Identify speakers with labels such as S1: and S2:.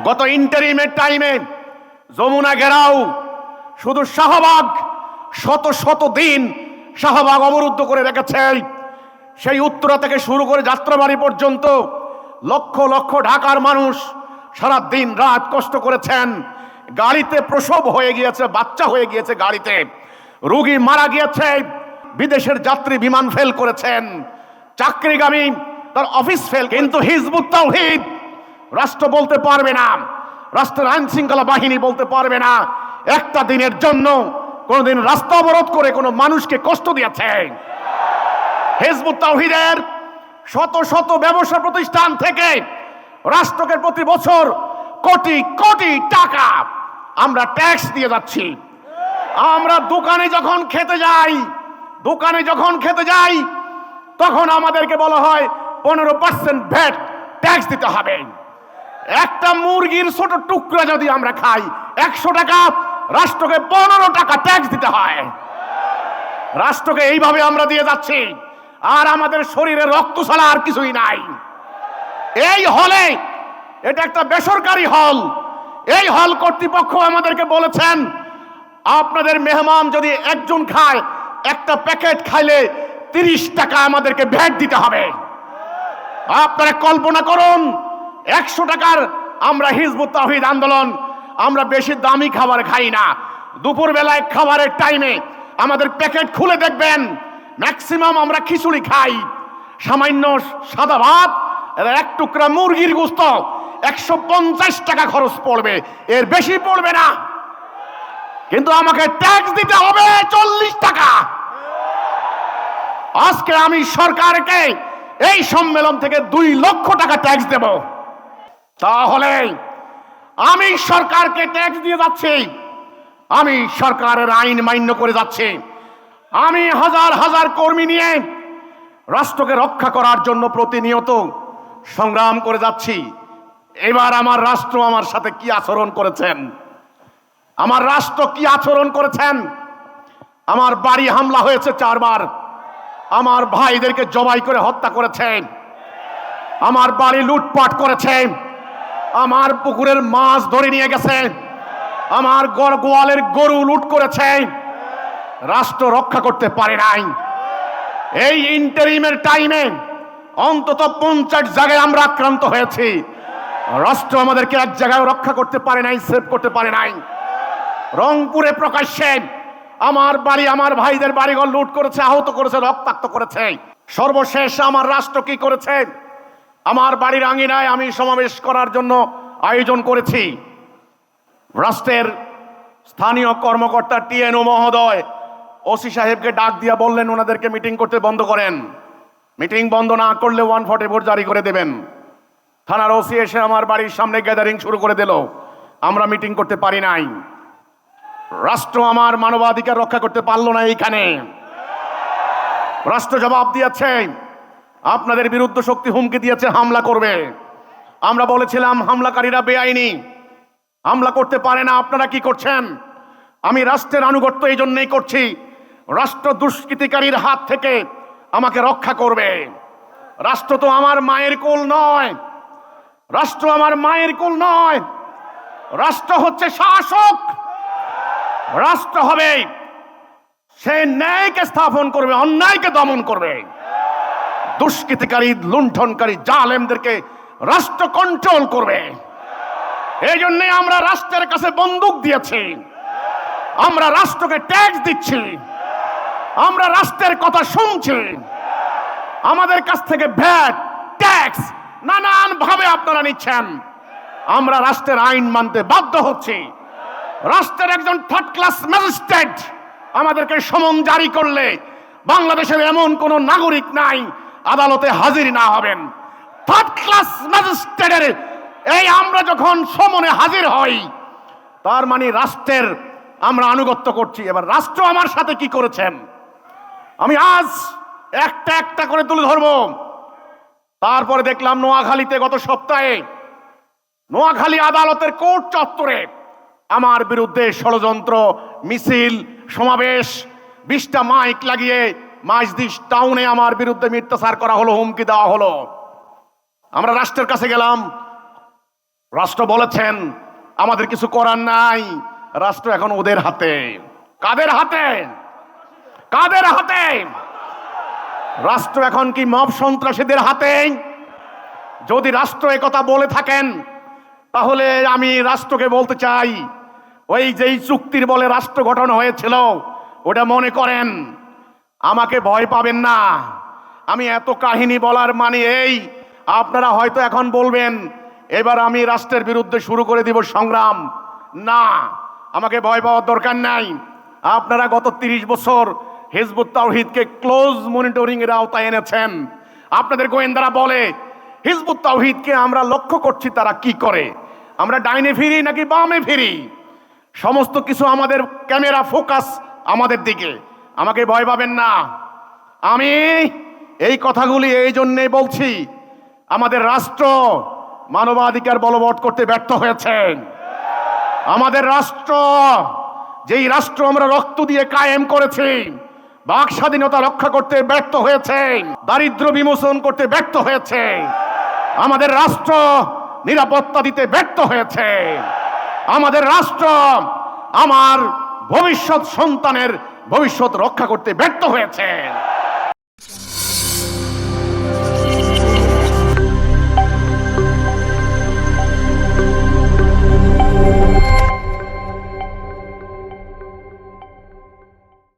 S1: গত ইন্টারিমের টাইমে যমুনা ঘেরাও, শুধু শাহবাগ শত শত দিন শাহবাগ অবরুদ্ধ করে রেখেছে। সেই উত্তরা থেকে শুরু করে যাত্রাবাড়ি পর্যন্ত লক্ষ লক্ষ ঢাকার মানুষ সারা দিন রাত কষ্ট করেছেন। গাড়িতে প্রসব হয়ে গিয়েছে, বাচ্চা হয়ে গিয়েছে, গাড়িতে রোগী মারা গিয়েছে, বিদেশের যাত্রী বিমান ফেল করেছেন, চাকরিগামী তার অফিস ফেল। কিন্তু হিজবুত তাওহীদ রাষ্ট্র বলতে পারবে না, রাষ্ট্রের আইন শৃঙ্খলা বাহিনী বলতে পারবে না একটা দিনের জন্য কোনদিন রাস্তা অবরোধ করে কোনো মানুষকে কষ্ট দিয়েছে। হিজবুত তাওহীদের শত শত ব্যবসা প্রতিষ্ঠান থেকে রাষ্ট্রকে প্রতি বছর কোটি কোটি টাকা আমরা ট্যাক্স দিয়ে যাচ্ছি। আমরা দোকানে যখন খেতে যাই তখন আমাদেরকে বলা হয় 15% ভ্যাট ট্যাক্স দিতে হবে। একটা মুরগির ছোট টুকরা যদি আমরা খাই 100 টাকা, রাষ্ট্রকে 15 টাকা ট্যাক্স দিতে হয়। রাষ্ট্রকে এইভাবে আমরা দিয়ে যাচ্ছি, আর আমাদের শরীরে রক্ত ছাড়া আর কিছুই নাই। এই হলে, এটা একটা বেসরকারি হল, এই হল কর্তৃপক্ষ আমাদেরকে বলেছেন আপনাদের মেহমান যদি একজন খায়, একটা প্যাকেট খাইলে 30 টাকা আমাদেরকে ভ্যাট দিতে হবে। আপনারা কল্পনা করুন, 100 টাকার আমরা হিজবুত তাওহীদ আন্দোলন, আমরা বেশি দামি খাবার খাই না। দুপুর বেলায় খাবারের টাইমে আমাদের প্যাকেট খুলে দেখবেন ম্যাক্সিমাম আমরা খিচুড়ি খাই, সামান্য সাদা ভাত, এক টুকরা মুরগির গোশত, 150 টাকা খরচ পড়বে, এর বেশি পড়বে না। কিন্তু আমাকে ট্যাক্স দিতে হবে 40 টাকা। আজকে আমি সরকারকে এই সম্মেলন থেকে 2 লক্ষ টাকা ট্যাক্স দেব। তাহলে আমি সরকারকে ট্যাক্স দিয়ে যাচ্ছি, আমি সরকারের আইন মান্য করে যাচ্ছি, আমি হাজার হাজার কর্মী নিয়ে রাষ্ট্রকে রক্ষা করার জন্য প্রতিনিয়ত সংগ্রাম করে যাচ্ছি। এবার আমার রাষ্ট্র আমার সাথে কি আচরণ করেছেন, আমার রাষ্ট্র কি আচরণ করেছেন। আমার বাড়ি হামলা হয়েছে 4 বার, আমার ভাইদেরকে জবাই করে হত্যা করেছে, আমার বাড়ি লুটপাট করেছে, আমার পুকুরের মাছ ধরে নিয়ে গেছে, আমার গোয়ালের গরু লুট করেছে, রাষ্ট্র রক্ষা করতে পারে নাই। এই ইন্টারিমের টাইমে অন্তত 50 জায়গায় আমরা আক্রান্ত হয়েছি, রাষ্ট্র আমাদেরকে এক জায়গায় রক্ষা করতে পারে নাই, সেভ করতে পারে নাই। রংপুরে প্রকাশ্যে আমার বাড়ি, আমার ভাইদের বাড়িঘর লুট করেছে, আহত করেছে, রক্তাক্ত করেছে। সর্বশেষ আমার রাষ্ট্র কি করেছে, আমার বাড়ির আঙিনায় আমি সমাবেশ করার জন্য আয়োজন করেছি। রাষ্ট্রের স্থানীয় কর্মকর্তা টিএনও মহোদয় ওসি সাহেবকে ডাক দিয়া বললেন ওনাদেরকে মিটিং করতে বন্ধ করেন, মিটিং বন্ধ না করলে 144 জারি করে দেবেন। থানার ওসি এসে আমার বাড়ির সামনে গ্যাদারিং শুরু করে দিল, আমরা মিটিং করতে পারি নাই। রাষ্ট্র আমার মানবাধিকার রক্ষা করতে পারলো না। এইখানে রাষ্ট্র জবাব দিয়েছে, আপনাদের বিরুদ্ধে শক্তি হুমকি দিয়েছে হামলা করবে। আমরা বলেছিলাম হামলাকারীরা বেআইনি, হামলা করতে পারে না, আপনারা কি করছেন? আমি রাষ্ট্রের আনুগত্য এই জন্যই করছি, রাষ্ট্র দুষ্কৃতিকারীর হাত থেকে আমাকে রক্ষা করবে। রাষ্ট্র তো আমার মায়ের কোল নয়, রাষ্ট্র আমার মায়ের কোল নয়, রাষ্ট্র হচ্ছে শাসক। রাষ্ট্র হবে সে ন্যায়কে স্থাপন করবে, অন্যায়কে দমন করবে, দুষ্কৃতিকারী লুণ্ঠনকারী জালেমদেরকে রাষ্ট্র কন্ট্রোল করবে। এই জন্যে আমরা রাষ্ট্রের কাছে বন্দুক দিয়েছি, আমরা রাষ্ট্রকে ট্যাক্স দিচ্ছি, আমরা রাষ্ট্রের কথা শুনছি, আমাদের কাছ থেকে ভ্যাট ট্যাক্স নানান ভাবে আপনারা নিচ্ছেন, আমরা রাষ্ট্রের আইন মানতে বাধ্য হচ্ছি। রাষ্ট্রের একজন 3rd ক্লাস ম্যাজিস্ট্রেট আমাদেরকে সমন জারি করলে বাংলাদেশের এমন কোন নাগরিক নাই আদালতে হাজির না হবেন। 3rd ক্লাস ম্যাজিস্ট্রেটের এই আমরা যখন সমনে হাজির হই, তার মানে রাষ্ট্রের আমরা আনুগত্য করছি। এবার রাষ্ট্র আমার সাথে কি করেছেন আমি আজ একটা একটা করে তুলে ধরব। তারপরে দেখলাম নোয়াখালীতে গত সপ্তাহে নোয়াখালী আদালতের কোর্ট চত্বরে আমার বিরুদ্ধে ষড়যন্ত্র, মিছিল, সমাবেশ, 20টা মাইক লাগিয়ে মাইজদিস টাউনে আমার বিরুদ্ধে মিথ্যাচার করা হলো, হুমকি দেওয়া হলো। আমরা রাষ্ট্রের কাছে গেলাম, রাষ্ট্র বলেছেন আমাদের কিছু করার নাই, রাষ্ট্র এখন ওদের হাতে। কাদের হাতে? কাদের হাতে? রাষ্ট্র এখন কি মব সন্ত্রাসীদের হাতে? যদি রাষ্ট্র একথা বলে থাকেন তাহলে আমি রাষ্ট্রকে বলতে চাই, ওই যেই চুক্তির বলে রাষ্ট্র গঠন হয়েছিল ওটা মনে করেন। আমাকে ভয় পাবেন না। আমি এত কাহিনী বলার মানে এই, আপনারা হয়তো এখন বলবেন এবার আমি রাষ্ট্রের বিরুদ্ধে শুরু করে দিব সংগ্রাম। না, আমাকে ভয় পাওয়ার দরকার নাই। আপনারা গত 30 বছর হিজবুত তাওহীদকে ক্লোজ মনিটরিং এর আওতায় এনেছেন। আপনাদের গোয়েন্দারা বলে হিজবুত তাওহীদকে আমরা লক্ষ্য করছি তারা কি করে, আমরা ডাইনে ফিরি নাকি বামে ফিরি, সমস্ত কিছু আমাদের ক্যামেরা ফোকাস আমাদের দিকে। আমাকে ভয় পাবেন না। আমি এই কথাগুলি এই জন্যে বলছি, আমাদের রাষ্ট্র মানবাধিকার বলবৎ করতে ব্যর্থ হয়েছে। আমাদের রাষ্ট্র, যেই রাষ্ট্র আমরা রক্ত দিয়ে কায়েম করেছি, বাক স্বাধীনতা রক্ষা করতে ব্যর্থ হয়েছে, দারিদ্র বিমোচন করতে ব্যর্থ হয়েছে। আমাদের রাষ্ট্র নিরাপত্তা দিতে ব্যর্থ হয়েছে। আমাদের রাষ্ট্র আমার ভবিষ্যৎ সন্তানের ভবিষ্যৎ রক্ষা করতে ব্যর্থ হয়েছে।